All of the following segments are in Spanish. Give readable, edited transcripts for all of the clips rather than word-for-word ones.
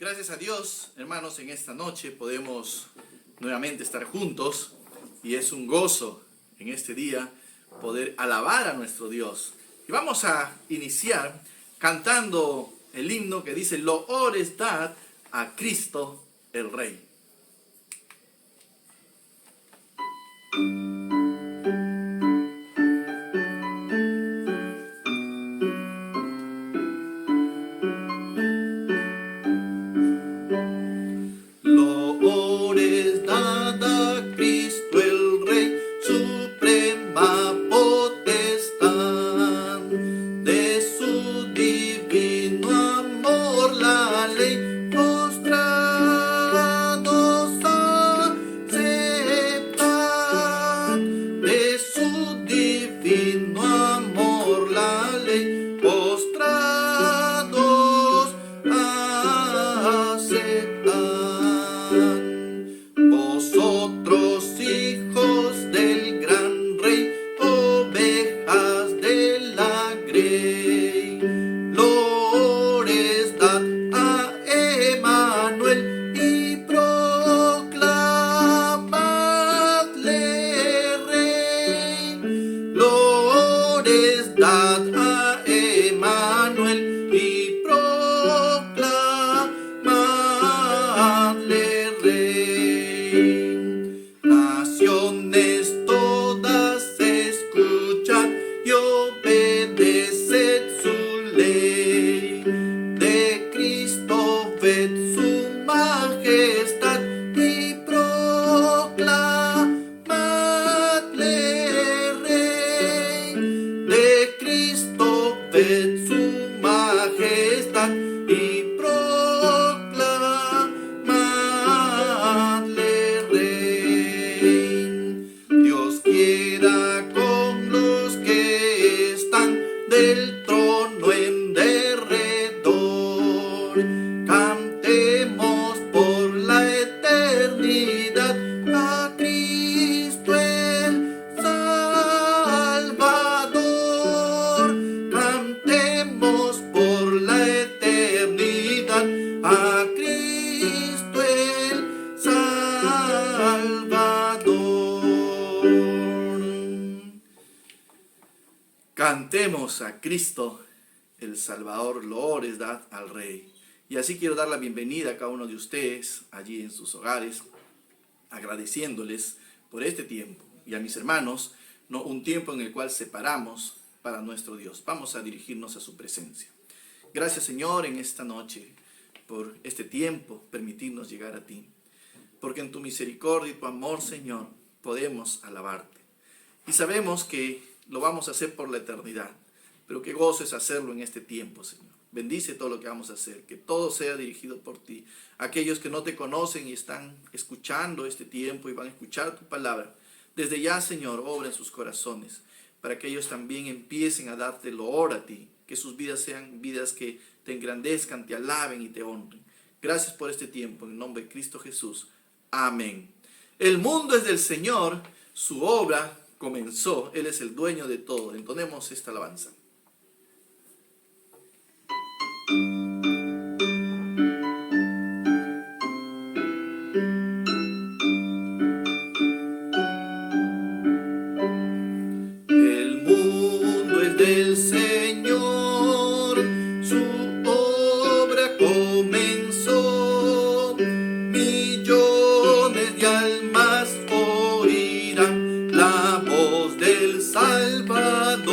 Gracias a Dios, hermanos, en esta noche podemos nuevamente estar juntos y es un gozo en este día poder alabar a nuestro Dios. Y vamos a iniciar cantando el himno que dice: Loores dad a Cristo el Rey. Loores dad a Cristo el Rey, suprema potestad, de su divino amor la ley, postrados aceptan, de su divino amor la ley, postrados aceptan. Vosotros, hijos del gran rey, ovejas de la grey, loores dad a Emmanuel y proclamadle rey. Loores dad a Emmanuel y proclamadle rey. Naciones todas escuchad y obedeced su ley. De Cristo ved su majestad y proclamadle rey. De Cristo ved su majestad y proclamadle rey. Dios quiera con los que están del trono en derredor, cantemos por la eternidad a Cristo el Salvador. Cantemos por la eternidad a Cristo el Salvador. Cantemos a Cristo el Salvador, loores dad al Rey. Y así quiero dar la bienvenida a cada uno de ustedes allí en sus hogares, agradeciéndoles por este tiempo. Y a mis hermanos, un tiempo en el cual separamos para nuestro Dios. Vamos a dirigirnos a su presencia. Gracias, Señor, en esta noche por este tiempo, permitirnos llegar a ti. Porque en tu misericordia y tu amor, Señor, podemos alabarte. Y sabemos que lo vamos a hacer por la eternidad. Pero qué gozo es hacerlo en este tiempo, Señor. Bendice todo lo que vamos a hacer, que todo sea dirigido por ti. Aquellos que no te conocen y están escuchando este tiempo y van a escuchar tu palabra, desde ya, Señor, obra en sus corazones, para que ellos también empiecen a darte loor a ti, que sus vidas sean vidas que te engrandezcan, te alaben y te honren. Gracias por este tiempo, en nombre de Cristo Jesús. Amén. El mundo es del Señor, su obra comenzó, Él es el dueño de todo. Entonemos esta alabanza. El mundo es del Señor, su obra comenzó. Millones de almas oirán la voz del Salvador.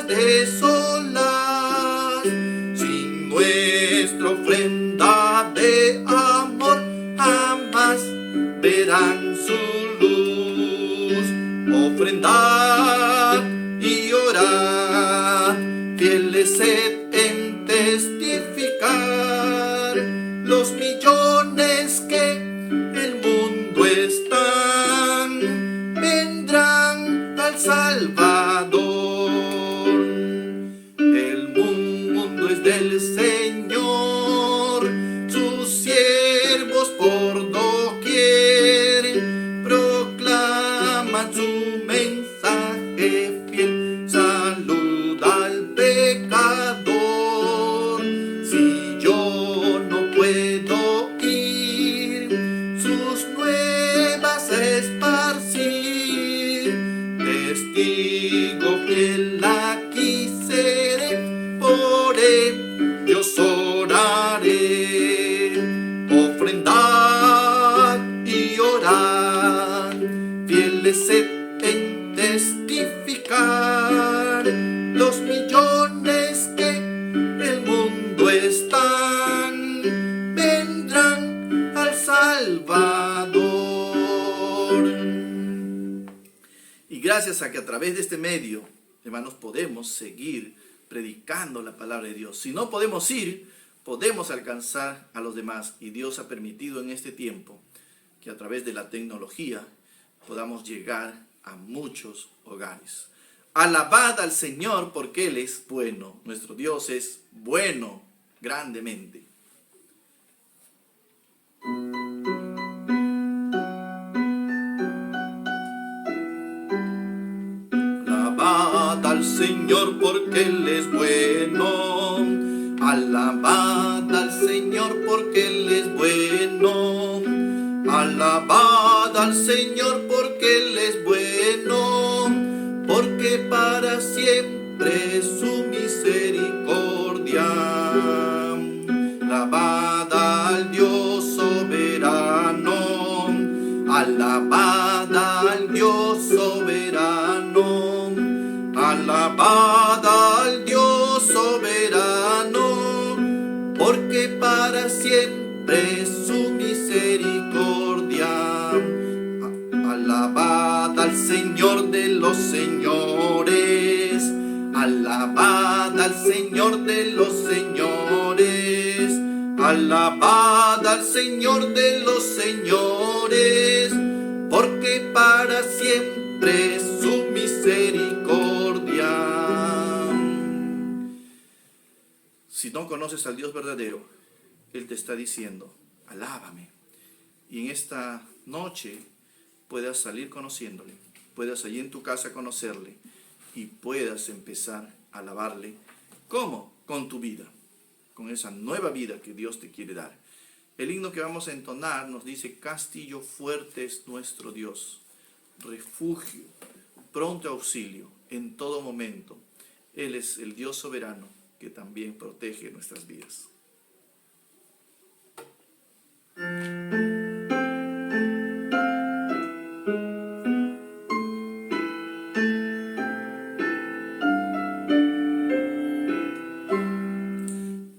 desolar. Sin nuestra ofrenda de amor jamás verán su luz. Ofrendad y orad, fieles sed en testificar los millones que el mundo están, vendrán al Salvador. El mundo es del Señor, sus siervos por doquier proclaman su mensaje fiel. Salud al pecador. Si yo no puedo ir, sus nuevas esparcir, testigo fiel aquí seré, por ellos oraré. Ofrendad y orad, fieles sed en testificar los millones que el mundo están, vendrán al Salvador. Y gracias a que a través de este medio, hermanos, podemos seguir predicando la palabra de Dios. Si no podemos ir, podemos alcanzar a los demás. Y Dios ha permitido en este tiempo que a través de la tecnología podamos llegar a muchos hogares. Alabad al Señor porque Él es bueno. Nuestro Dios es bueno grandemente. Alabad al Señor porque Él es bueno. Alabad al Señor porque Él es bueno. Alabad al Señor porque Él es bueno, porque para siempre es su misericordia. Alabad al Dios soberano. Alabad al Dios soberano. Alabad al Dios soberano, porque para siempre es su misericordia. Alabad al Señor de los señores. Alabad al Señor de los señores. Alabad al Señor de los señores, porque para siempre es su misericordia. Si no conoces al Dios verdadero, Él te está diciendo, alábame. Y en esta noche puedas salir conociéndole, puedas allí en tu casa conocerle y puedas empezar a alabarle. ¿Cómo? Con tu vida, con esa nueva vida que Dios te quiere dar. El himno que vamos a entonar nos dice: castillo fuerte es nuestro Dios, refugio, pronto auxilio en todo momento. Él es el Dios soberano que también protege nuestras vidas.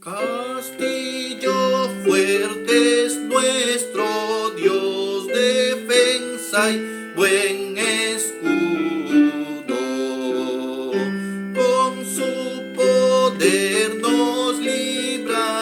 Castillo fuerte es nuestro Dios, defensa y buen escudo. Con su poder nos libra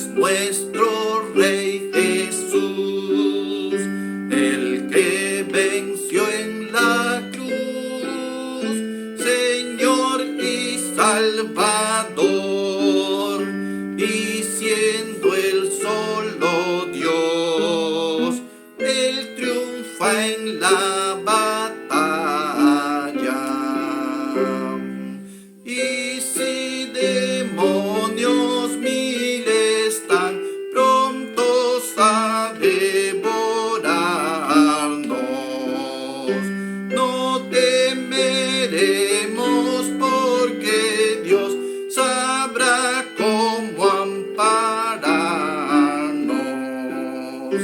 es nuestro Rey Jesús, el que venció en la cruz, Señor y Salvador, y siendo el solo Dios, Él triunfa en la batalla. Y si demonios mil están prontos a devorarnos, no temeremos, porque Dios sabrá cómo ampararnos.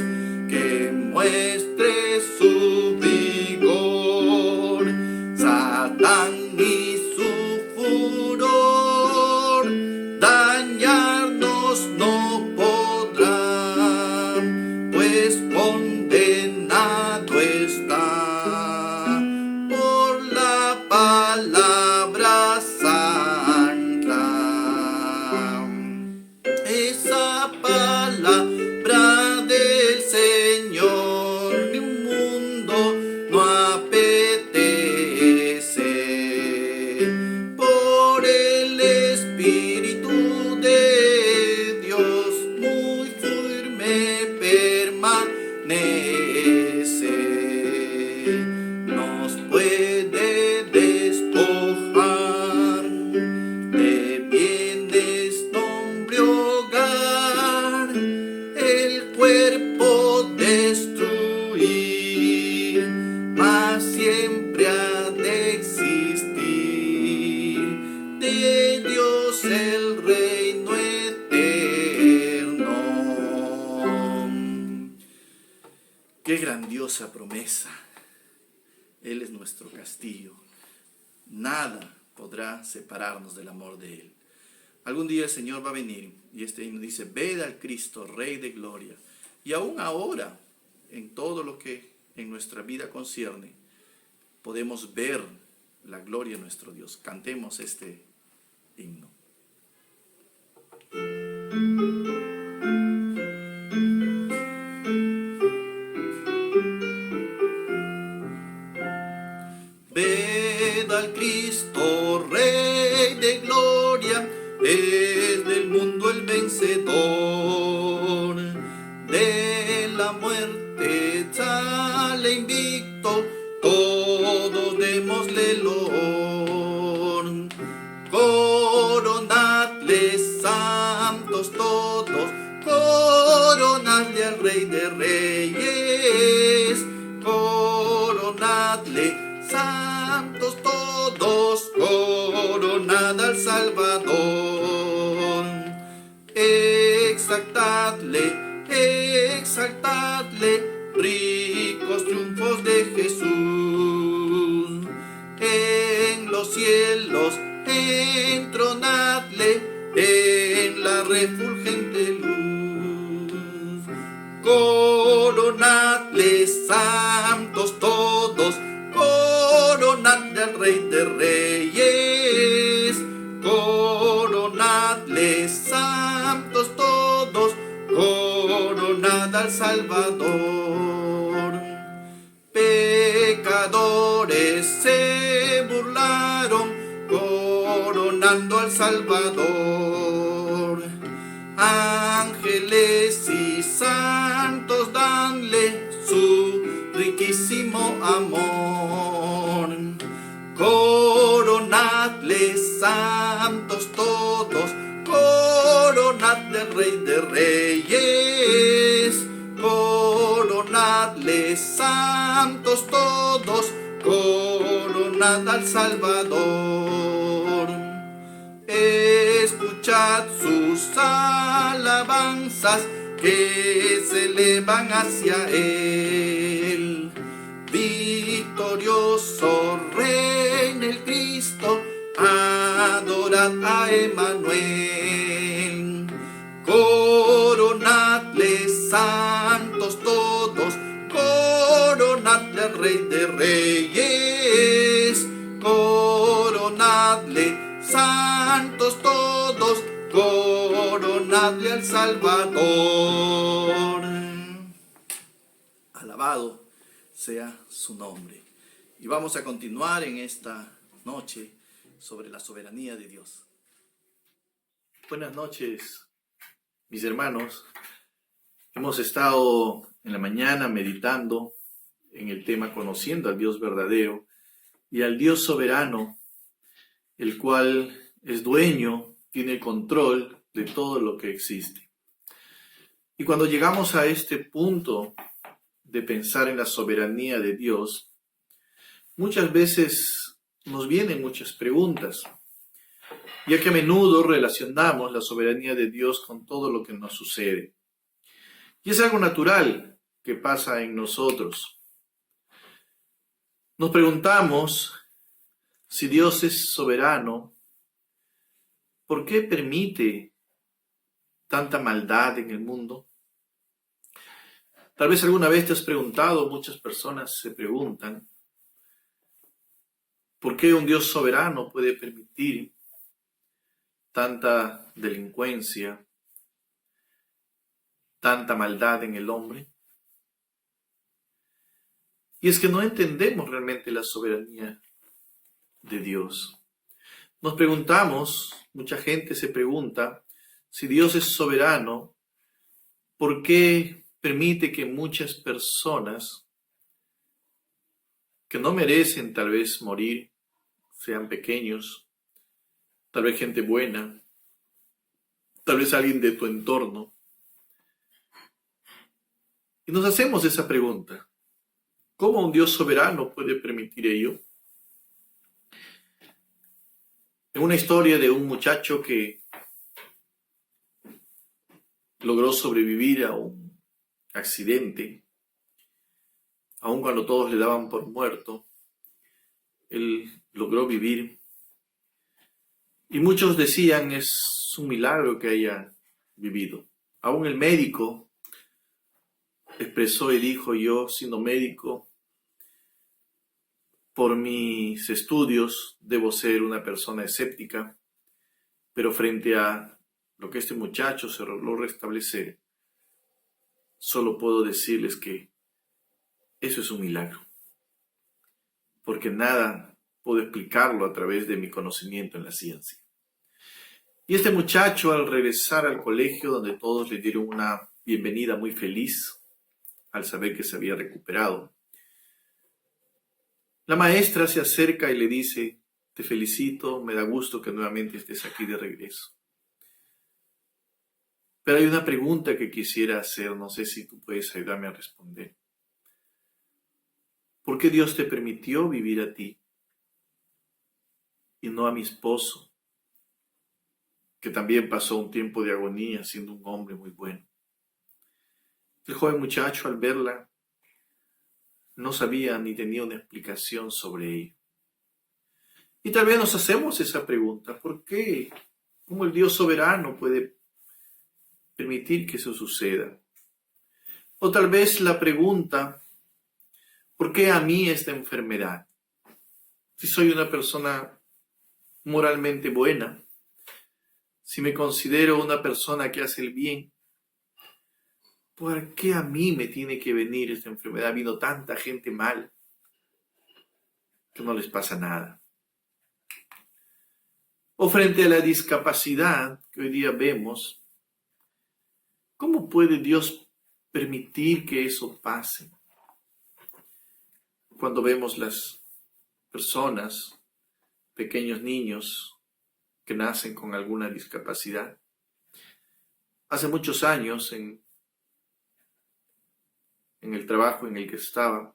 Que muestre su vigor Satán y su furor, dañarnos no podrán, pues condenado está por la palabra santa. Esa palabra del Señor ni un mundo no apetece. Por el Espíritu de Dios muy firme permanece. Nos puede despojar de bienes, nombre, hogar, el cuerpo destruir, mas siempre ha de existir de Dios el reino eterno. Qué grandiosa promesa. Él es nuestro castillo. Nada podrá separarnos del amor de Él. Algún día el Señor va a venir, y este himno dice: ved al Cristo, Rey de gloria. Y aún ahora, en todo lo que en nuestra vida concierne, podemos ver la gloria de nuestro Dios. Cantemos este himno. Ved al Cristo, Rey de gloria, es del mundo el vencedor. De la muerte sale invicto, todos démosle loor. Coronadle, santos todos, coronadle al Rey de reyes, coronadle, santos todos, coronad al Salvador. Exaltadle, exaltadle, ricos triunfos de Jesús. En los cielos entronadle, en la refulgente luz. Coronadle, santos todos, coronadle al Rey de reyes, coronadle, santos todos, coronad al Salvador. Pecadores se burlaron, coronando al Salvador. Ángeles y santos danle su riquísimo amor. Coronadle, santos todos, coronadle al Rey de reyes, coronadle, santos todos, coronad al Salvador. Escuchad sus alabanzas que se elevan hacia Él. Victorioso reina el Cristo, adorad a Emmanuel. Coronadle, santos todos, coronadle al Rey de reyes, coronadle, santos todos, coronadle al Salvador. Alabado sea su nombre. Y vamos a continuar en esta noche sobre la soberanía de Dios. Buenas noches, mis hermanos. Hemos estado en la mañana meditando en el tema conociendo al Dios verdadero y al Dios soberano, el cual es dueño, tiene el control de todo lo que existe. Y cuando llegamos a este punto de pensar en la soberanía de Dios, muchas veces nos vienen muchas preguntas, ya que a menudo relacionamos la soberanía de Dios con todo lo que nos sucede. Y es algo natural que pasa en nosotros. Nos preguntamos, si Dios es soberano, ¿por qué permite tanta maldad en el mundo? Tal vez alguna vez te has preguntado, muchas personas se preguntan, ¿por qué un Dios soberano puede permitir tanta delincuencia, tanta maldad en el hombre? Y es que no entendemos realmente la soberanía de Dios. Nos preguntamos, mucha gente se pregunta, si Dios es soberano, ¿por qué permite que muchas personas que no merecen tal vez morir, sean pequeños, tal vez gente buena, tal vez alguien de tu entorno? Y nos hacemos esa pregunta, ¿cómo un Dios soberano puede permitir ello? En una historia de un muchacho que logró sobrevivir a un accidente, aun cuando todos le daban por muerto, él logró vivir. Y muchos decían, es un milagro que haya vivido. Aún el médico expresó y dijo, yo siendo médico, por mis estudios debo ser una persona escéptica, pero frente a lo que este muchacho se logró restablecer, solo puedo decirles que eso es un milagro, porque nada puedo explicarlo a través de mi conocimiento en la ciencia. Y este muchacho, al regresar al colegio, donde todos le dieron una bienvenida muy feliz, al saber que se había recuperado, la maestra se acerca y le dice, te felicito, me da gusto que nuevamente estés aquí de regreso. Pero hay una pregunta que quisiera hacer, no sé si tú puedes ayudarme a responder. ¿Por qué Dios te permitió vivir a ti y no a mi esposo, que también pasó un tiempo de agonía siendo un hombre muy bueno? El joven muchacho, al verla, no sabía ni tenía una explicación sobre ello. Y tal vez nos hacemos esa pregunta, ¿por qué? ¿Cómo el Dios soberano puede permitir que eso suceda? O tal vez la pregunta, ¿por qué a mí esta enfermedad? Si soy una persona moralmente buena, si me considero una persona que hace el bien, ¿por qué a mí me tiene que venir esta enfermedad? Vino tanta gente mal que no les pasa nada. O frente a la discapacidad que hoy día vemos, ¿cómo puede Dios permitir que eso pase? Cuando vemos las personas, pequeños niños que nacen con alguna discapacidad. Hace muchos años, en el trabajo en el que estaba,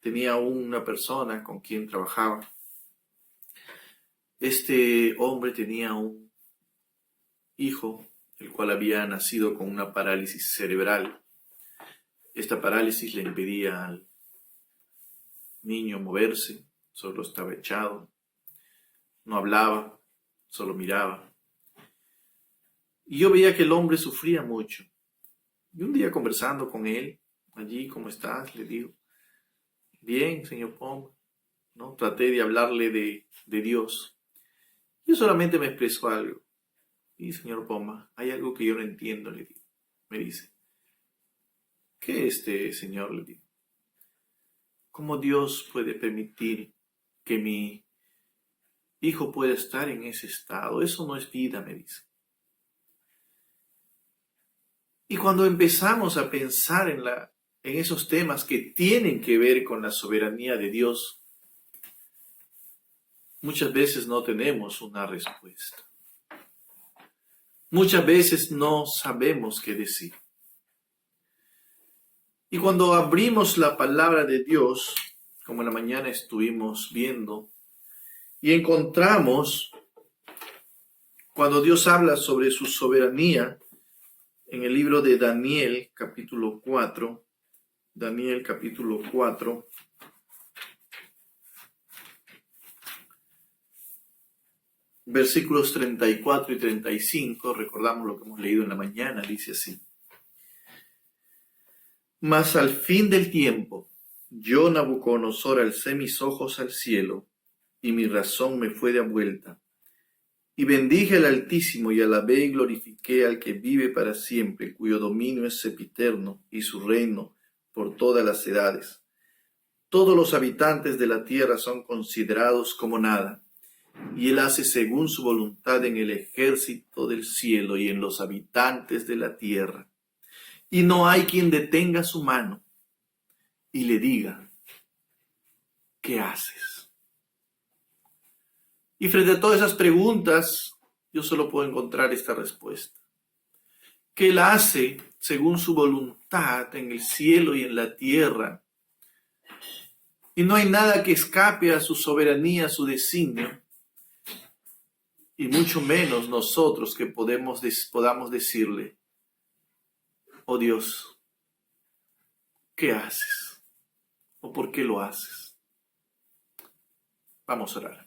tenía una persona con quien trabajaba. Este hombre tenía un hijo, el cual había nacido con una parálisis cerebral. Esta parálisis le impedía al niño moverse, solo estaba echado, no hablaba, solo miraba. Y yo veía que el hombre sufría mucho. Y un día conversando con él, allí, ¿cómo estás?, le digo. Bien, señor Pom, ¿no? Traté de hablarle de Dios. Yo solamente me expresó algo. Y señor Poma, hay algo que yo no entiendo, le digo. Me dice, ¿qué señor? Le digo. ¿Cómo Dios puede permitir que mi hijo pueda estar en ese estado? Eso no es vida, me dice. Y cuando empezamos a pensar en esos temas que tienen que ver con la soberanía de Dios, muchas veces no tenemos una respuesta. Muchas veces no sabemos qué decir. Y cuando abrimos la palabra de Dios, como en la mañana estuvimos viendo, y encontramos cuando Dios habla sobre su soberanía en el libro de Daniel, capítulo 4, Daniel capítulo 4, versículos 34 y 35, recordamos lo que hemos leído en la mañana, dice así. Mas al fin del tiempo, yo, Nabucodonosor, alcé mis ojos al cielo, y mi razón me fue de vuelta. Y bendije al Altísimo, y alabé y glorifiqué al que vive para siempre, cuyo dominio es sempiterno, y su reino por todas las edades. Todos los habitantes de la tierra son considerados como nada, y él hace según su voluntad en el ejército del cielo y en los habitantes de la tierra. Y no hay quien detenga su mano y le diga, ¿qué haces? Y frente a todas esas preguntas, yo solo puedo encontrar esta respuesta. Que él hace según su voluntad en el cielo y en la tierra. Y no hay nada que escape a su soberanía, a su designio. Y mucho menos nosotros que podamos decirle, oh Dios, ¿qué haces? ¿O por qué lo haces? Vamos a orar.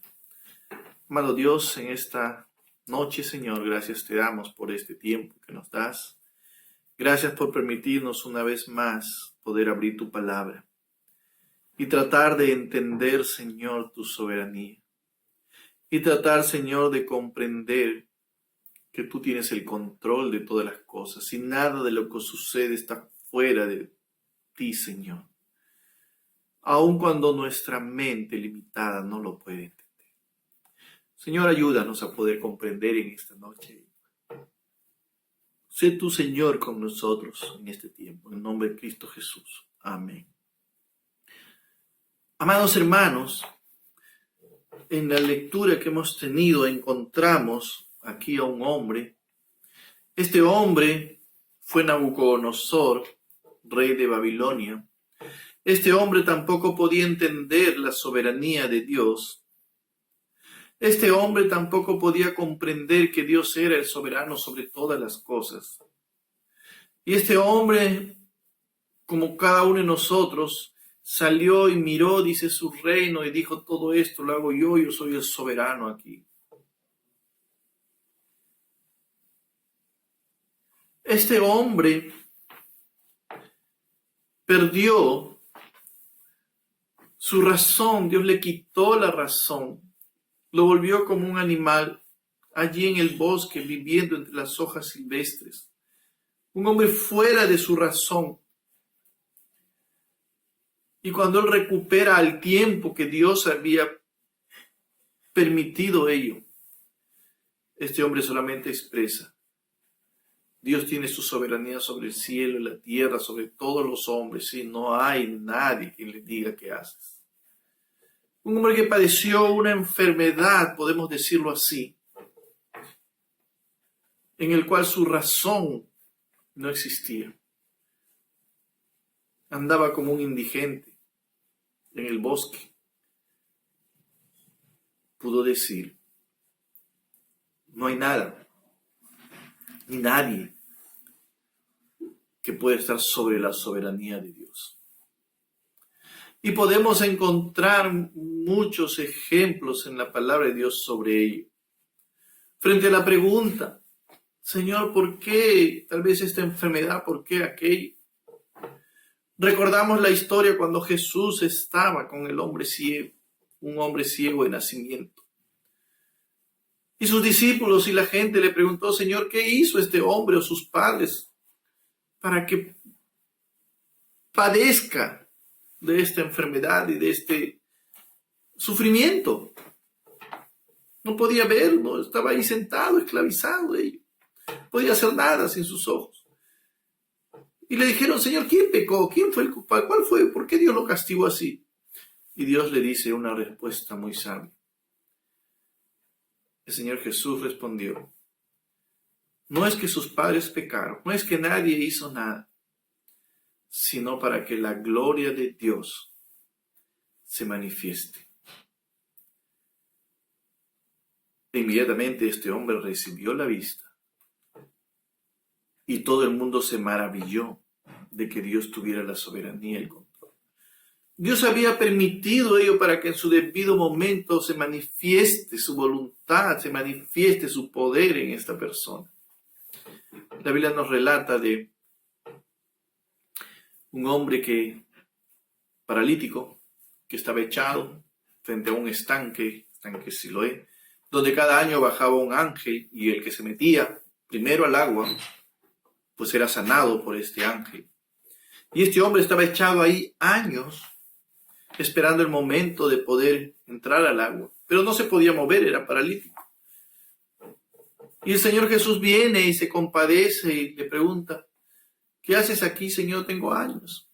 Amado Dios, en esta noche, Señor, gracias te damos por este tiempo que nos das. Gracias por permitirnos una vez más poder abrir tu palabra y tratar de entender, Señor, tu soberanía. Y tratar, Señor, de comprender que tú tienes el control de todas las cosas y nada de lo que sucede está fuera de ti, Señor. Aun cuando nuestra mente limitada no lo puede entender. Señor, ayúdanos a poder comprender en esta noche. Sé tú, Señor, con nosotros en este tiempo. En el nombre de Cristo Jesús. Amén. Amados hermanos, en la lectura que hemos tenido encontramos aquí a un hombre. Este hombre fue Nabucodonosor, rey de Babilonia. Este hombre tampoco podía entender la soberanía de Dios. Este hombre tampoco podía comprender que Dios era el soberano sobre todas las cosas. Y este hombre, como cada uno de nosotros, salió y miró, dice, su reino y dijo, todo esto lo hago yo soy el soberano aquí. Este hombre perdió su razón, Dios le quitó la razón, lo volvió como un animal allí en el bosque viviendo entre las hojas silvestres. Un hombre fuera de su razón. Y cuando él recupera al tiempo que Dios había permitido ello, este hombre solamente expresa, Dios tiene su soberanía sobre el cielo y la tierra, sobre todos los hombres, y no hay nadie que le diga qué haces. Un hombre que padeció una enfermedad, podemos decirlo así, en el cual su razón no existía. Andaba como un indigente en el bosque. Pudo decir, no hay nada, ni nadie que pueda estar sobre la soberanía de Dios. Y podemos encontrar muchos ejemplos en la palabra de Dios sobre ello. Frente a la pregunta, Señor, ¿por qué tal vez esta enfermedad? ¿Por qué aquello? Recordamos la historia cuando Jesús estaba con el hombre ciego, un hombre ciego de nacimiento. Y sus discípulos y la gente le preguntó, Señor, ¿qué hizo este hombre o sus padres para que padezca de esta enfermedad y de este sufrimiento? No podía ver, no estaba ahí sentado, esclavizado. No podía hacer nada sin sus ojos. Y le dijeron, Señor, ¿quién pecó? ¿Quién fue el culpable? ¿Cuál fue? ¿Por qué Dios lo castigó así? Y Dios le dice una respuesta muy sabia. El Señor Jesús respondió, no es que sus padres pecaron, no es que nadie hizo nada, sino para que la gloria de Dios se manifieste. E inmediatamente este hombre recibió la vista y todo el mundo se maravilló de que Dios tuviera la soberanía y el control. Dios había permitido ello para que en su debido momento se manifieste su voluntad, se manifieste su poder en esta persona. La Biblia nos relata de un hombre paralítico, que estaba echado frente a un estanque Siloé, donde cada año bajaba un ángel y el que se metía primero al agua, pues era sanado por este ángel. Y este hombre estaba echado ahí años, esperando el momento de poder entrar al agua, pero no se podía mover, era paralítico. Y el Señor Jesús viene y se compadece y le pregunta, ¿qué haces aquí, Señor? Tengo años,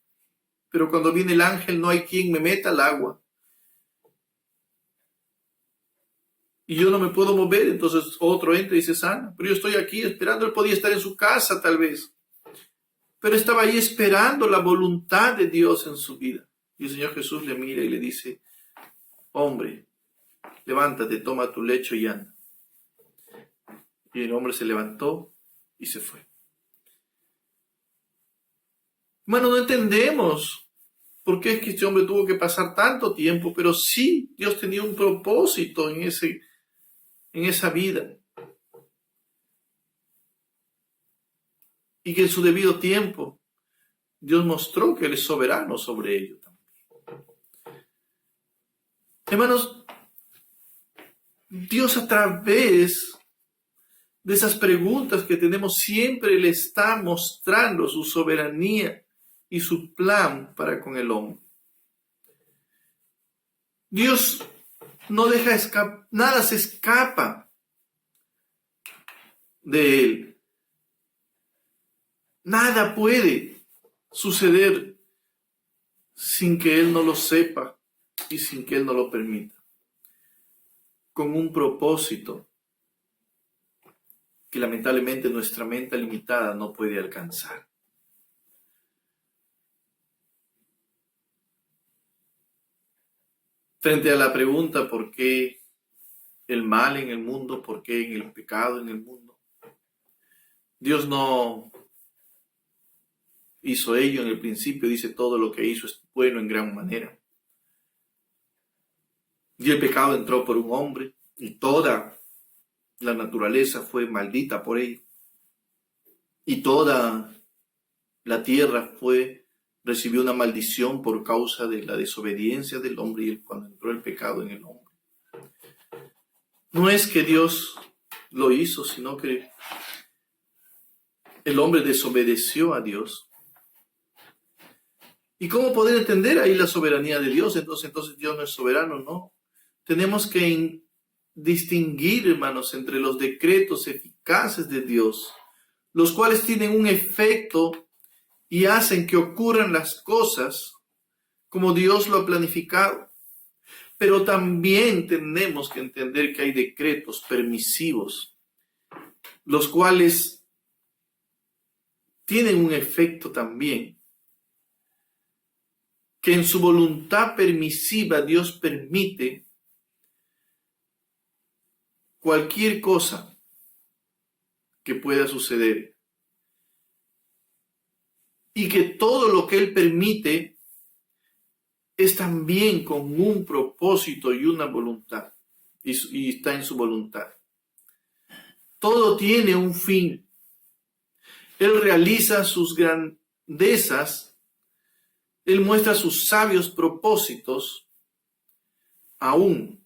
pero cuando viene el ángel no hay quien me meta al agua. Y yo no me puedo mover, entonces otro entra y se sana. Pero yo estoy aquí esperando, él podía estar en su casa tal vez, pero estaba ahí esperando la voluntad de Dios en su vida. Y el Señor Jesús le mira y le dice, hombre, levántate, toma tu lecho y anda. Y el hombre se levantó y se fue. Hermano, no entendemos por qué es que este hombre tuvo que pasar tanto tiempo, pero sí, Dios tenía un propósito en esa vida. Y que en su debido tiempo, Dios mostró que Él es soberano sobre ello también. Hermanos, Dios a través de esas preguntas que tenemos siempre le está mostrando su soberanía y su plan para con el hombre. Dios no deja escapar, nada se escapa de Él. Nada puede suceder sin que Él no lo sepa y sin que Él no lo permita. Con un propósito que lamentablemente nuestra mente limitada no puede alcanzar. Frente a la pregunta ¿por qué el mal en el mundo? ¿Por qué el pecado en el mundo? Dios no hizo ello en el principio, dice todo lo que hizo es bueno en gran manera. Y el pecado entró por un hombre y toda la naturaleza fue maldita por ello. Y toda la tierra recibió una maldición por causa de la desobediencia del hombre y cuando entró el pecado en el hombre. No es que Dios lo hizo, sino que el hombre desobedeció a Dios. ¿Y cómo poder entender ahí la soberanía de Dios? Entonces Dios no es soberano, no. Tenemos que distinguir, hermanos, entre los decretos eficaces de Dios, los cuales tienen un efecto y hacen que ocurran las cosas como Dios lo ha planificado. Pero también tenemos que entender que hay decretos permisivos, los cuales tienen un efecto también, que en su voluntad permisiva Dios permite cualquier cosa que pueda suceder. Y que todo lo que Él permite es también con un propósito y una voluntad. Y está en su voluntad. Todo tiene un fin. Él realiza sus grandezas. Él muestra sus sabios propósitos, aún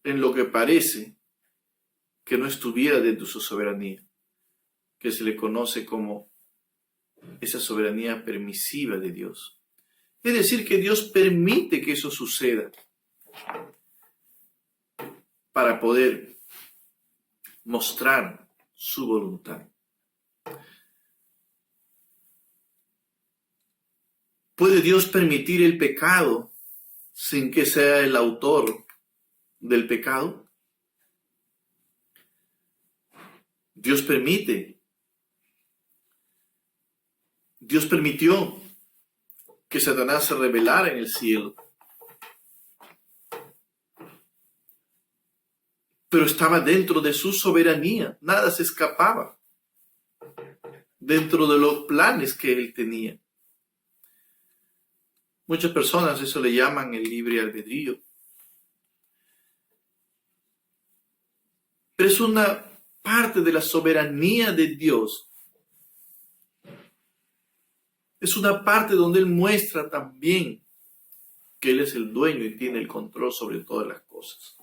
en lo que parece que no estuviera dentro de su soberanía, que se le conoce como esa soberanía permisiva de Dios. Es decir, que Dios permite que eso suceda para poder mostrar su voluntad. ¿Puede Dios permitir el pecado sin que sea el autor del pecado? Dios permite. Dios permitió que Satanás se rebelara en el cielo. Pero estaba dentro de su soberanía. Nada se escapaba dentro de los planes que él tenía. Muchas personas eso le llaman el libre albedrío. Pero es una parte de la soberanía de Dios. Es una parte donde Él muestra también que Él es el dueño y tiene el control sobre todas las cosas.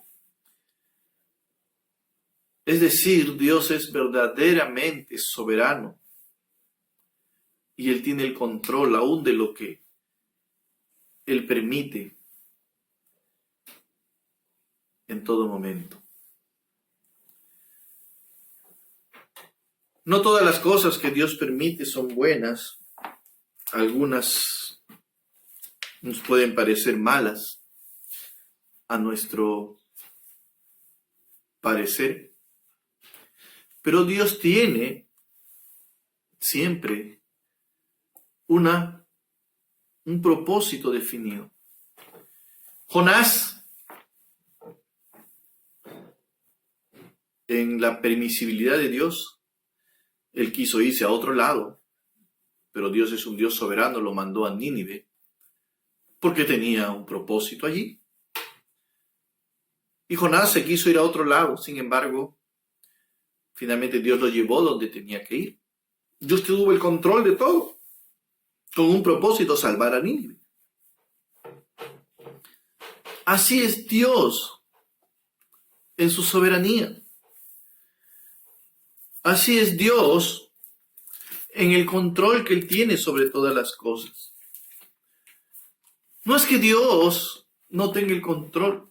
Es decir, Dios es verdaderamente soberano y Él tiene el control aún de lo que Él permite en todo momento. No todas las cosas que Dios permite son buenas. Algunas nos pueden parecer malas a nuestro parecer. Pero Dios tiene siempre un propósito definido. Jonás, en la permisibilidad de Dios, él quiso irse a otro lado, pero Dios es un Dios soberano, lo mandó a Nínive, porque tenía un propósito allí. Y Jonás se quiso ir a otro lado, sin embargo, finalmente Dios lo llevó donde tenía que ir. Dios tuvo el control de todo, con un propósito: salvar a Nínive. Así es Dios en su soberanía. Así es Dios en el control que Él tiene sobre todas las cosas. No es que Dios no tenga el control,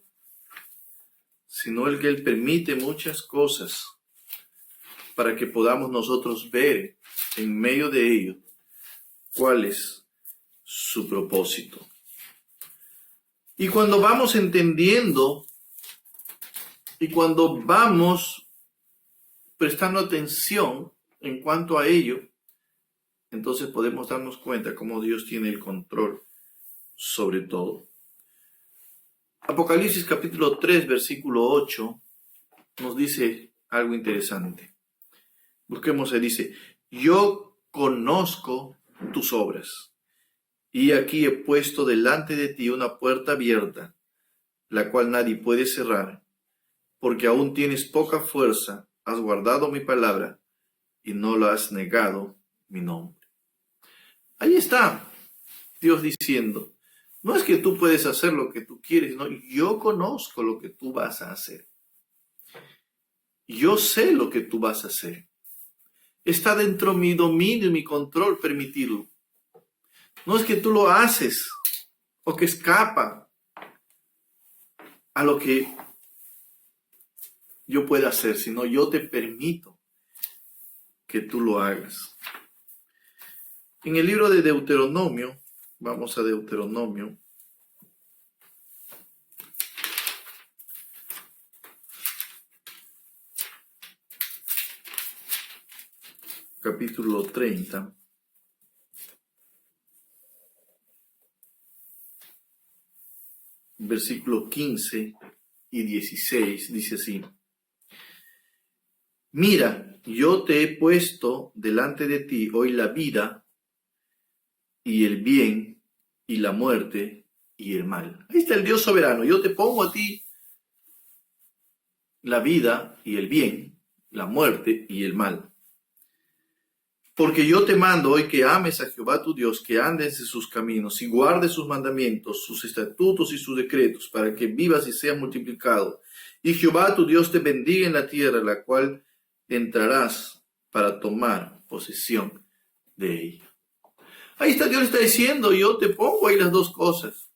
sino el que Él permite muchas cosas para que podamos nosotros ver en medio de ello cuál es su propósito. Y cuando vamos entendiendo y cuando vamos prestando atención en cuanto a ello, entonces podemos darnos cuenta cómo Dios tiene el control sobre todo. Apocalipsis capítulo 3, versículo 8, nos dice algo interesante. Busquemos, se dice: yo conozco tus obras, y aquí he puesto delante de ti una puerta abierta, la cual nadie puede cerrar, porque aún tienes poca fuerza, has guardado mi palabra, y no la has negado mi nombre. Ahí está Dios diciendo: no es que tú puedes hacer lo que tú quieres, no, yo conozco lo que tú vas a hacer. Yo sé lo que tú vas a hacer. Está dentro de mi dominio y mi control permitirlo. No es que tú lo haces o que escapa a lo que yo pueda hacer, sino yo te permito que tú lo hagas. En el libro de Deuteronomio, vamos a Deuteronomio, capítulo 30, versículos 15 y 16, dice así: mira, yo te he puesto delante de ti hoy la vida y el bien y la muerte y el mal. Ahí está el Dios soberano. Yo te pongo a ti la vida y el bien, la muerte y el mal. Porque yo te mando hoy que ames a Jehová tu Dios, que andes en sus caminos y guardes sus mandamientos, sus estatutos y sus decretos, para que vivas y seas multiplicado, y Jehová tu Dios te bendiga en la tierra, la cual entrarás para tomar posesión de ella. Ahí está, Dios está diciendo, yo te pongo ahí las dos cosas.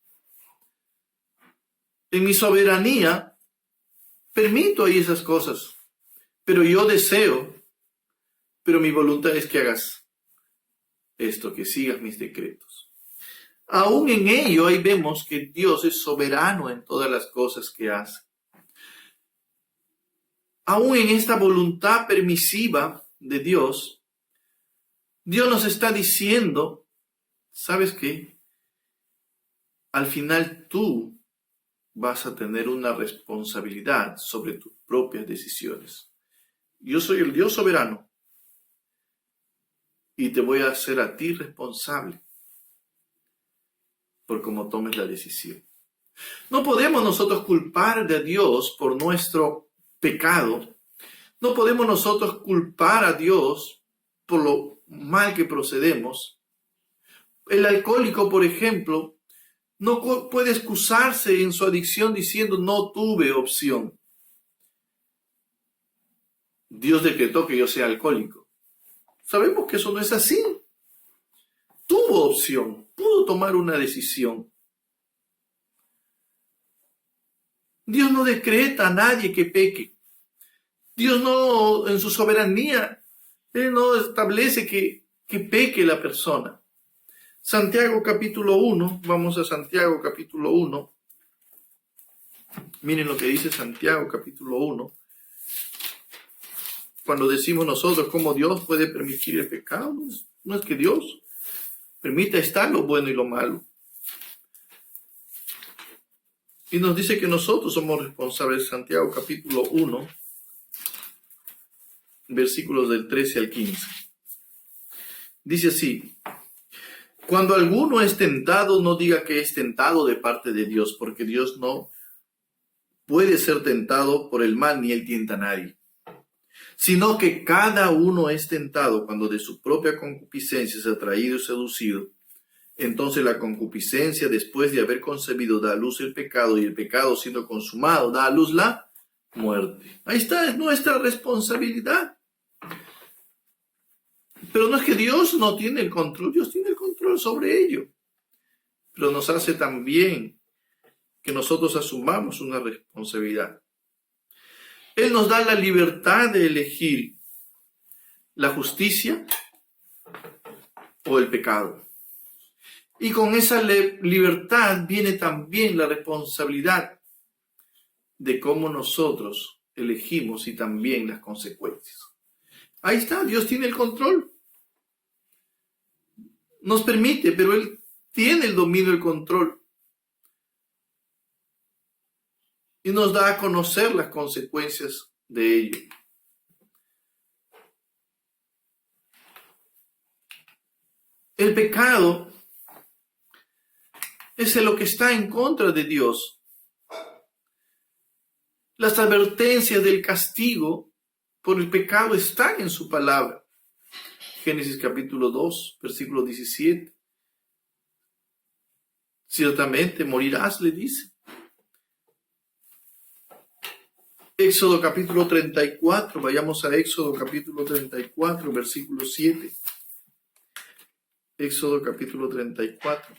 En mi soberanía, permito ahí esas cosas, pero yo deseo, pero mi voluntad es que hagas esto, que sigas mis decretos. Aún en ello, ahí vemos que Dios es soberano en todas las cosas que hace. Aún en esta voluntad permisiva de Dios, Dios nos está diciendo, ¿sabes qué? Al final tú vas a tener una responsabilidad sobre tus propias decisiones. Yo soy el Dios soberano y te voy a hacer a ti responsable por cómo tomes la decisión. No podemos nosotros culpar a Dios por nuestro pecado. No podemos nosotros culpar a Dios por lo mal que procedemos. El alcohólico, por ejemplo, no puede excusarse en su adicción diciendo no tuve opción. Dios decretó que yo sea alcohólico. Sabemos que eso no es así. Tuvo opción, pudo tomar una decisión. Dios no decreta a nadie que peque. Dios no, en su soberanía, Él no establece que peque la persona. Santiago capítulo 1, vamos a Santiago capítulo 1. Miren lo que dice Santiago capítulo 1. Cuando decimos nosotros cómo Dios puede permitir el pecado, no es que Dios permita estar lo bueno y lo malo. Y nos dice que nosotros somos responsables. Santiago capítulo 1, versículos del 13 al 15. Dice así: cuando alguno es tentado, no diga que es tentado de parte de Dios, porque Dios no puede ser tentado por el mal, ni él tienta a nadie. Sino que cada uno es tentado cuando de su propia concupiscencia es atraído y seducido. Entonces la concupiscencia, después de haber concebido, da a luz el pecado, y el pecado, siendo consumado, da a luz la muerte. Ahí está, es nuestra responsabilidad. Pero no es que Dios no tiene el control, Dios tiene el control sobre ello. Pero nos hace también que nosotros asumamos una responsabilidad. Él nos da la libertad de elegir la justicia o el pecado. Y con esa libertad viene también la responsabilidad de cómo nosotros elegimos y también las consecuencias. Ahí está, Dios tiene el control. Nos permite, pero Él tiene el dominio, el control. Y nos da a conocer las consecuencias de ello. El pecado es lo que está en contra de Dios. Las advertencias del castigo por el pecado están en su palabra. Génesis capítulo 2, versículo 17. Ciertamente morirás, le dice. Éxodo capítulo 34, vayamos a Éxodo capítulo 34, versículo 7. Éxodo capítulo 34.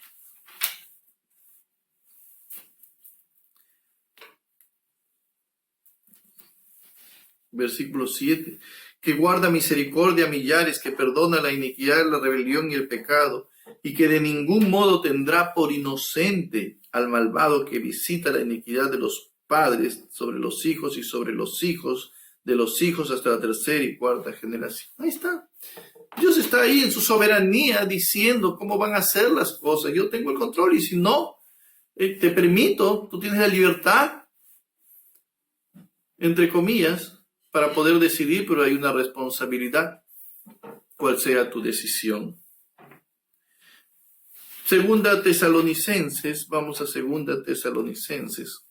Versículo 7. Que guarda misericordia a millares, que perdona la iniquidad, la rebelión y el pecado, y que de ningún modo tendrá por inocente al malvado, que visita la iniquidad de los padres sobre los hijos y sobre los hijos de los hijos hasta la tercera y cuarta generación. Ahí está. Dios está ahí en su soberanía diciendo cómo van a ser las cosas. Yo tengo el control, y si no, te permito, tú tienes la libertad, entre comillas, para poder decidir, pero hay una responsabilidad, cual sea tu decisión. Segunda Tesalonicenses, vamos a Segunda Tesalonicenses.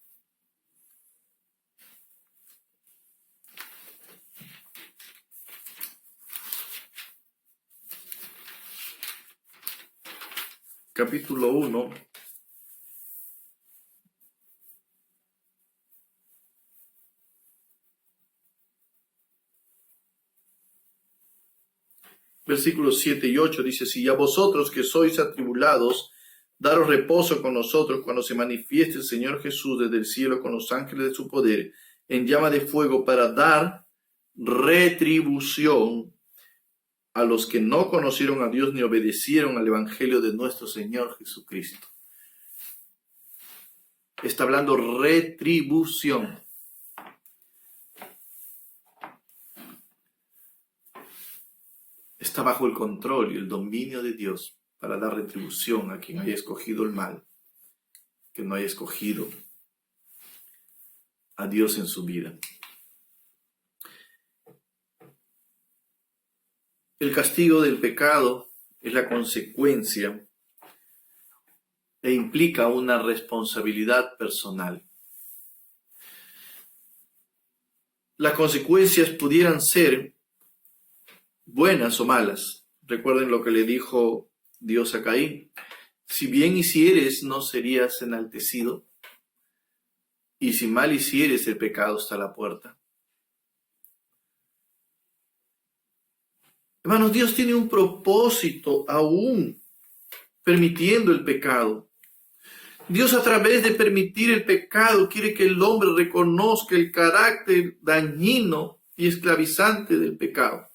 Capítulo 1. versículos 7 y 8 dice así: y a vosotros que sois atribulados, daros reposo con nosotros cuando se manifieste el Señor Jesús desde el cielo con los ángeles de su poder, en llama de fuego, para dar retribución a los que no conocieron a Dios ni obedecieron al evangelio de nuestro Señor Jesucristo. Está hablando retribución. Está bajo el control y el dominio de Dios para dar retribución a quien haya escogido el mal, que no haya escogido a Dios en su vida. El castigo del pecado es la consecuencia e implica una responsabilidad personal. Las consecuencias pudieran ser buenas o malas. Recuerden lo que le dijo Dios a Caín: si bien hicieres, no serías enaltecido, y si mal hicieres, el pecado está a la puerta. Hermanos, Dios tiene un propósito aún permitiendo el pecado. Dios, a través de permitir el pecado, quiere que el hombre reconozca el carácter dañino y esclavizante del pecado.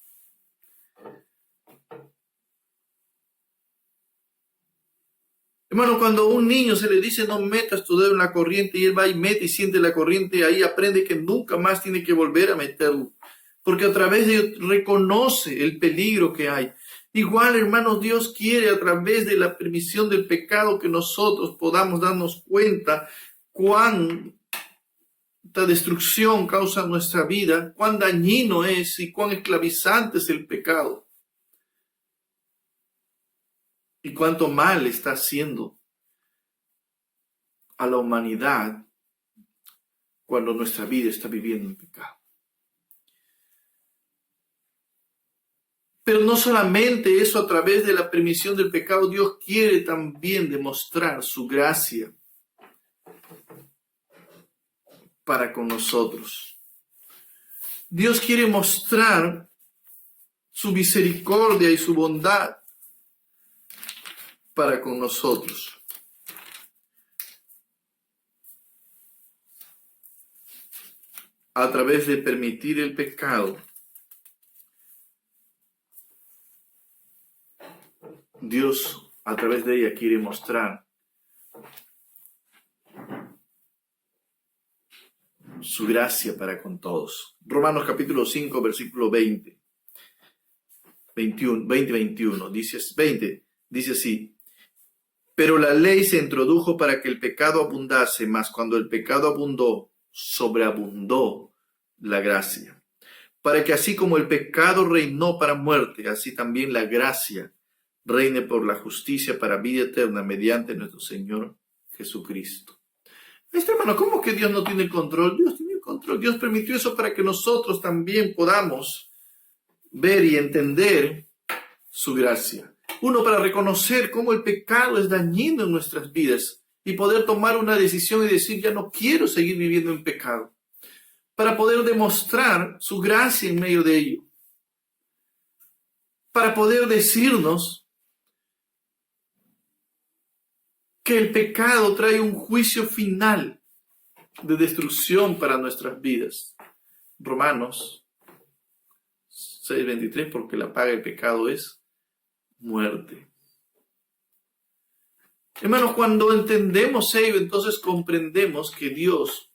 Hermano, cuando a un niño se le dice no metas tu dedo en la corriente y él va y mete y siente la corriente, ahí aprende que nunca más tiene que volver a meterlo, porque a través de ello reconoce el peligro que hay. Igual, hermanos, Dios quiere a través de la permisión del pecado que nosotros podamos darnos cuenta cuánta destrucción causa nuestra vida, cuán dañino es y cuán esclavizante es el pecado. Y cuánto mal está haciendo a la humanidad cuando nuestra vida está viviendo en pecado. Pero no solamente eso, a través de la permisión del pecado, Dios quiere también demostrar su gracia para con nosotros. Dios quiere mostrar su misericordia y su bondad para con nosotros. A través de permitir el pecado, Dios, a través de ella, quiere mostrar su gracia para con todos. Romanos capítulo 5, versículo 21, dice así: pero la ley se introdujo para que el pecado abundase, mas cuando el pecado abundó, sobreabundó la gracia. Para que así como el pecado reinó para muerte, así también la gracia reine por la justicia para vida eterna mediante nuestro Señor Jesucristo. Hermano, ¿cómo que Dios no tiene el control? Dios tiene el control. Dios permitió eso para que nosotros también podamos ver y entender su gracia. Uno, para reconocer cómo el pecado es dañino en nuestras vidas y poder tomar una decisión y decir, ya no quiero seguir viviendo en pecado. Para poder demostrar su gracia en medio de ello. Para poder decirnos que el pecado trae un juicio final de destrucción para nuestras vidas. Romanos 6:23, porque la paga del pecado es muerte. Hermanos, cuando entendemos ello, entonces comprendemos que Dios,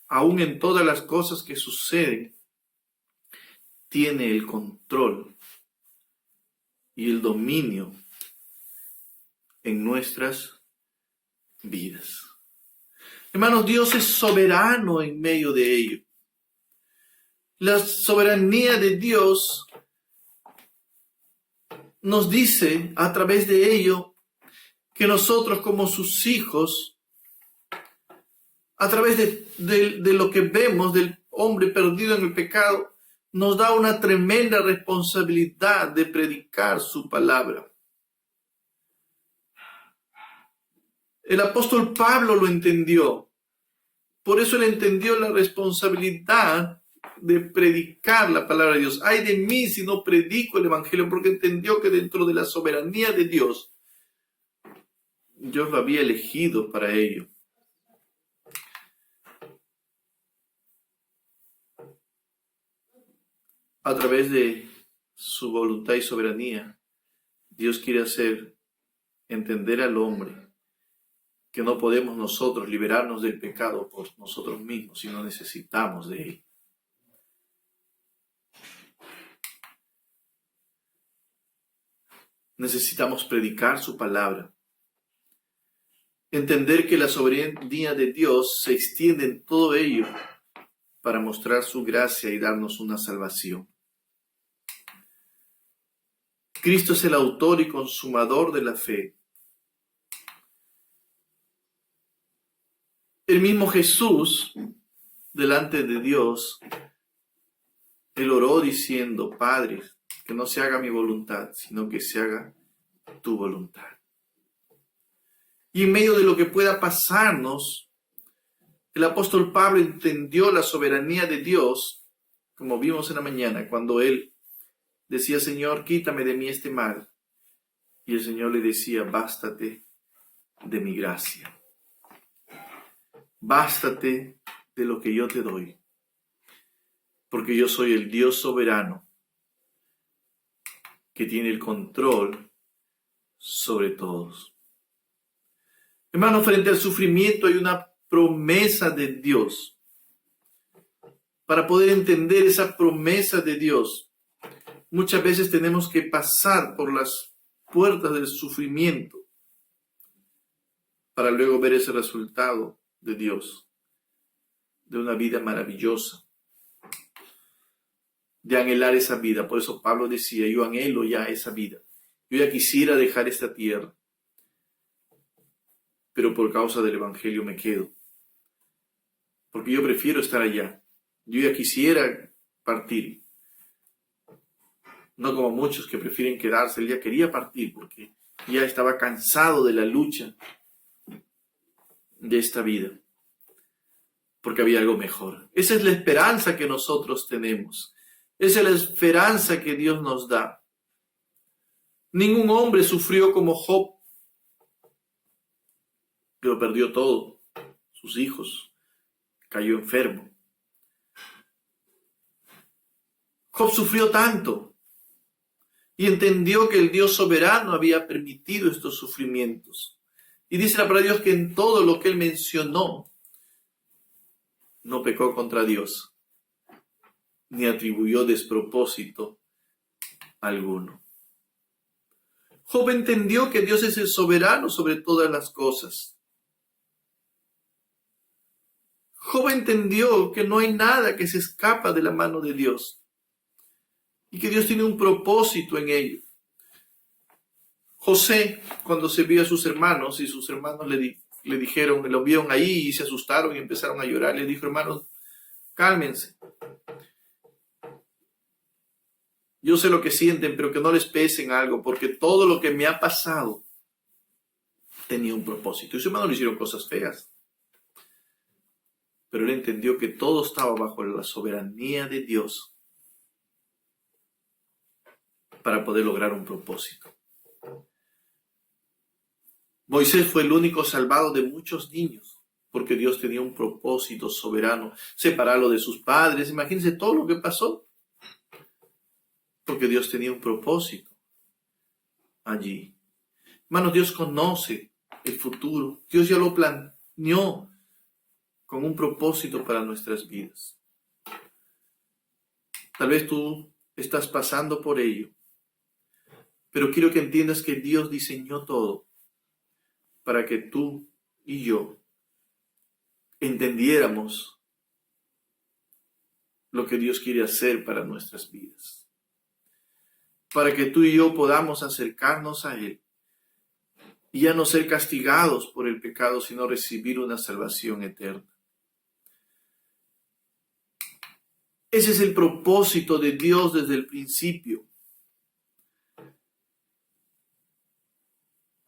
aún en todas las cosas que suceden, tiene el control y el dominio en nuestras vidas. Hermanos, Dios es soberano en medio de ello. La soberanía de Dios nos dice a través de ello que nosotros como sus hijos, a través de lo que vemos del hombre perdido en el pecado, nos da una tremenda responsabilidad de predicar su palabra. El apóstol Pablo lo entendió. Por eso él entendió la responsabilidad de predicar la palabra de Dios. Ay de mí si no predico el evangelio, porque entendió que dentro de la soberanía de Dios, Dios lo había elegido para ello. A través de su voluntad y soberanía, Dios quiere hacer entender al hombre que no podemos nosotros liberarnos del pecado por nosotros mismos, sino necesitamos de él. Necesitamos predicar su palabra. Entender que la soberanía de Dios se extiende en todo ello para mostrar su gracia y darnos una salvación. Cristo es el autor y consumador de la fe. El mismo Jesús, delante de Dios, él oró diciendo: Padre, que no se haga mi voluntad, sino que se haga tu voluntad. Y en medio de lo que pueda pasarnos, el apóstol Pablo entendió la soberanía de Dios, como vimos en la mañana, cuando él decía: Señor, quítame de mí este mal. Y el Señor le decía: bástate de mi gracia. Bástate de lo que yo te doy. Porque yo soy el Dios soberano que tiene el control sobre todos. Hermano, frente al sufrimiento hay una promesa de Dios. Para poder entender esa promesa de Dios, muchas veces tenemos que pasar por las puertas del sufrimiento para luego ver ese resultado de Dios, de una vida maravillosa, de anhelar esa vida. Por eso Pablo decía: yo anhelo ya esa vida. Yo ya quisiera dejar esta tierra, pero por causa del evangelio me quedo, porque yo prefiero estar allá. Yo ya quisiera partir. No como muchos que prefieren quedarse. Él ya quería partir porque ya estaba cansado de la lucha de esta vida, porque había algo mejor. Esa es la esperanza que nosotros tenemos. Esa es la esperanza que Dios nos da. Ningún hombre sufrió como Job, que lo perdió todo, sus hijos, cayó enfermo. Job sufrió tanto y entendió que el Dios soberano había permitido estos sufrimientos. Y dice la palabra de Dios que en todo lo que él mencionó, no pecó contra Dios, ni atribuyó despropósito alguno. Job entendió que Dios es el soberano sobre todas las cosas. Job entendió que no hay nada que se escapa de la mano de Dios y que Dios tiene un propósito en ello. José, cuando se vio a sus hermanos y sus hermanos le dijeron, lo vieron ahí y se asustaron y empezaron a llorar, le dijo: hermanos, cálmense. Yo sé lo que sienten, pero que no les pesen algo, porque todo lo que me ha pasado tenía un propósito. Y sus hermanos le hicieron cosas feas, pero él entendió que todo estaba bajo la soberanía de Dios para poder lograr un propósito. Moisés fue el único salvado de muchos niños, porque Dios tenía un propósito soberano, separarlo de sus padres. Imagínense todo lo que pasó, porque Dios tenía un propósito allí. Hermanos, Dios conoce el futuro. Dios ya lo planeó con un propósito para nuestras vidas. Tal vez tú estás pasando por ello, pero quiero que entiendas que Dios diseñó todo para que tú y yo entendiéramos lo que Dios quiere hacer para nuestras vidas. Para que tú y yo podamos acercarnos a Él y ya no ser castigados por el pecado, sino recibir una salvación eterna. Ese es el propósito de Dios desde el principio.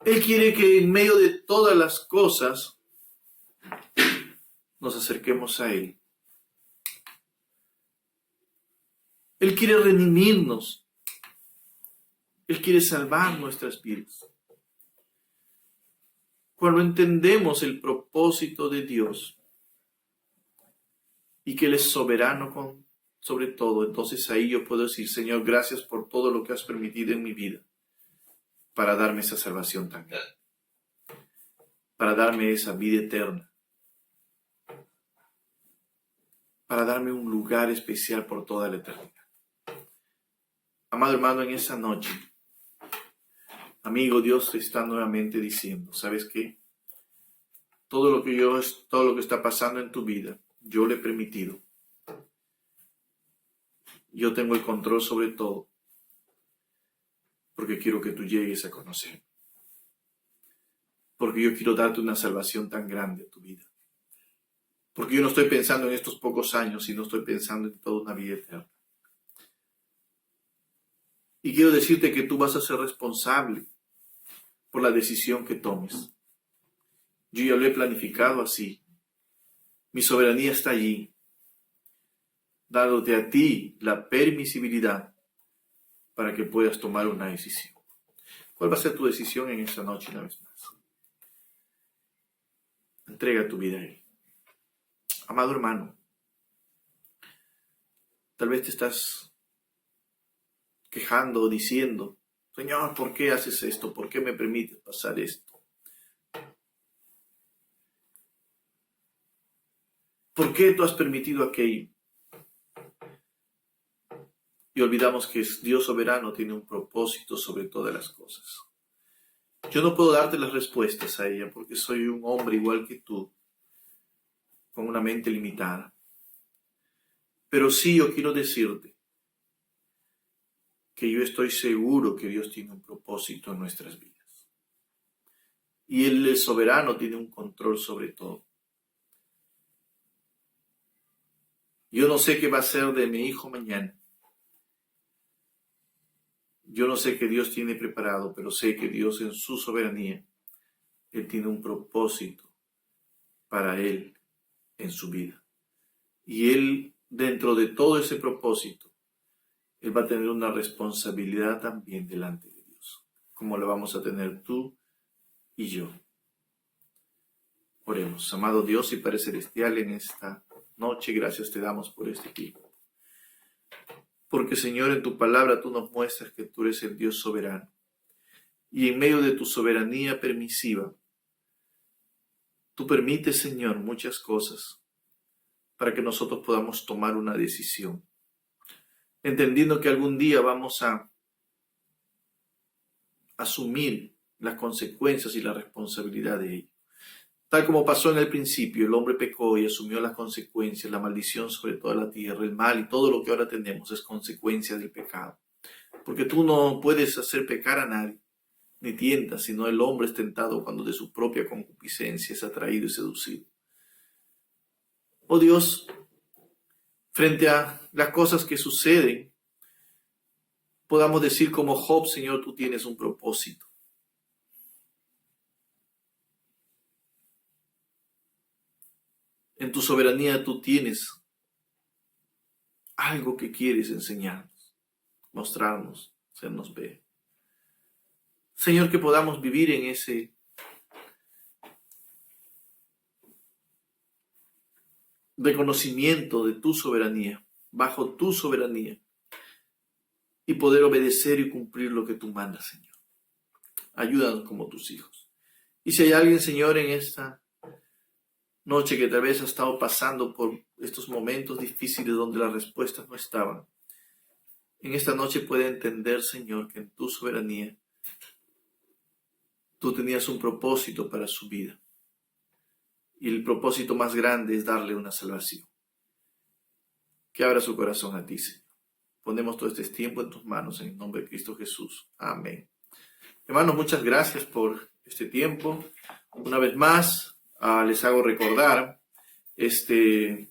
Él quiere que en medio de todas las cosas nos acerquemos a Él. Él quiere redimirnos. Él quiere salvar nuestras vidas. Cuando entendemos el propósito de Dios y que Él es soberano sobre todo, entonces ahí yo puedo decir, Señor, gracias por todo lo que has permitido en mi vida para darme esa salvación tan grande, para darme esa vida eterna, para darme un lugar especial por toda la eternidad. Amado hermano, en esa noche, amigo, Dios te está nuevamente diciendo, ¿sabes qué? Todo lo que está pasando en tu vida, yo lo he permitido. Yo tengo el control sobre todo, porque quiero que tú llegues a conocer. Porque yo quiero darte una salvación tan grande a tu vida. Porque yo no estoy pensando en estos pocos años, sino estoy pensando en toda una vida eterna. Y quiero decirte que tú vas a ser responsable por la decisión que tomes. Yo ya lo he planificado así. Mi soberanía está allí, dándote a ti la permisibilidad para que puedas tomar una decisión. ¿Cuál va a ser tu decisión en esta noche una vez más? Entrega tu vida a Él. Amado hermano, tal vez te estás quejando o diciendo, Señor, ¿por qué haces esto? ¿Por qué me permites pasar esto? ¿Por qué tú has permitido aquello? Y olvidamos que Dios soberano tiene un propósito sobre todas las cosas. Yo no puedo darte las respuestas a ella porque soy un hombre igual que tú, con una mente limitada. Pero sí yo quiero decirte que yo estoy seguro que Dios tiene un propósito en nuestras vidas. Y Él, el soberano, tiene un control sobre todo. Yo no sé qué va a ser de mi hijo mañana. Yo no sé qué Dios tiene preparado, pero sé que Dios en su soberanía, Él tiene un propósito para Él en su vida. Y Él, dentro de todo ese propósito, Él va a tener una responsabilidad también delante de Dios, como la vamos a tener tú y yo. Oremos. Amado Dios y Padre Celestial, en esta noche, gracias te damos por este tiempo. Porque, Señor, en tu palabra tú nos muestras que tú eres el Dios soberano. Y en medio de tu soberanía permisiva, tú permites, Señor, muchas cosas para que nosotros podamos tomar una decisión, entendiendo que algún día vamos a asumir las consecuencias y la responsabilidad de ello. Tal como pasó en el principio, el hombre pecó y asumió las consecuencias, la maldición sobre toda la tierra, el mal y todo lo que ahora tenemos es consecuencia del pecado. Porque tú no puedes hacer pecar a nadie, ni tientas, sino el hombre es tentado cuando de su propia concupiscencia es atraído y seducido. Oh Dios, frente a las cosas que suceden, podamos decir como Job, Señor, tú tienes un propósito. En tu soberanía tú tienes algo que quieres enseñarnos, mostrarnos, hacernos ver. Señor, que podamos vivir en ese reconocimiento de tu soberanía, bajo tu soberanía, y poder obedecer y cumplir lo que tú mandas, Señor. Ayúdanos como tus hijos. Y si hay alguien, Señor, en esta noche que tal vez ha estado pasando por estos momentos difíciles donde las respuestas no estaban, en esta noche puede entender, Señor, que en tu soberanía tú tenías un propósito para su vida. Y el propósito más grande es darle una salvación. Que abra su corazón a ti, Señor. Ponemos todo este tiempo en tus manos, en el nombre de Cristo Jesús. Amén. Hermanos, muchas gracias por este tiempo. Una vez más, les hago recordar, este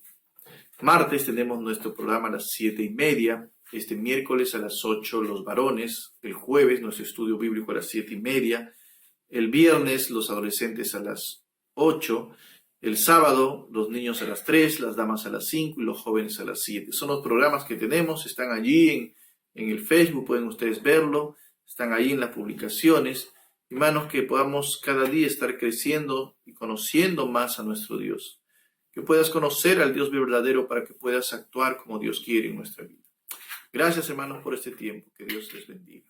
martes tenemos nuestro programa a las 7:30. Este miércoles a las 8 los varones. El jueves nuestro estudio bíblico a las 7:30. El viernes los adolescentes a las 8. El sábado, los niños a las 3, las damas a las 5 y los jóvenes a las 7. Son los programas que tenemos, están allí en el Facebook, pueden ustedes verlo, están ahí en las publicaciones. Hermanos, que podamos cada día estar creciendo y conociendo más a nuestro Dios. Que puedas conocer al Dios verdadero para que puedas actuar como Dios quiere en nuestra vida. Gracias, hermanos, por este tiempo. Que Dios les bendiga.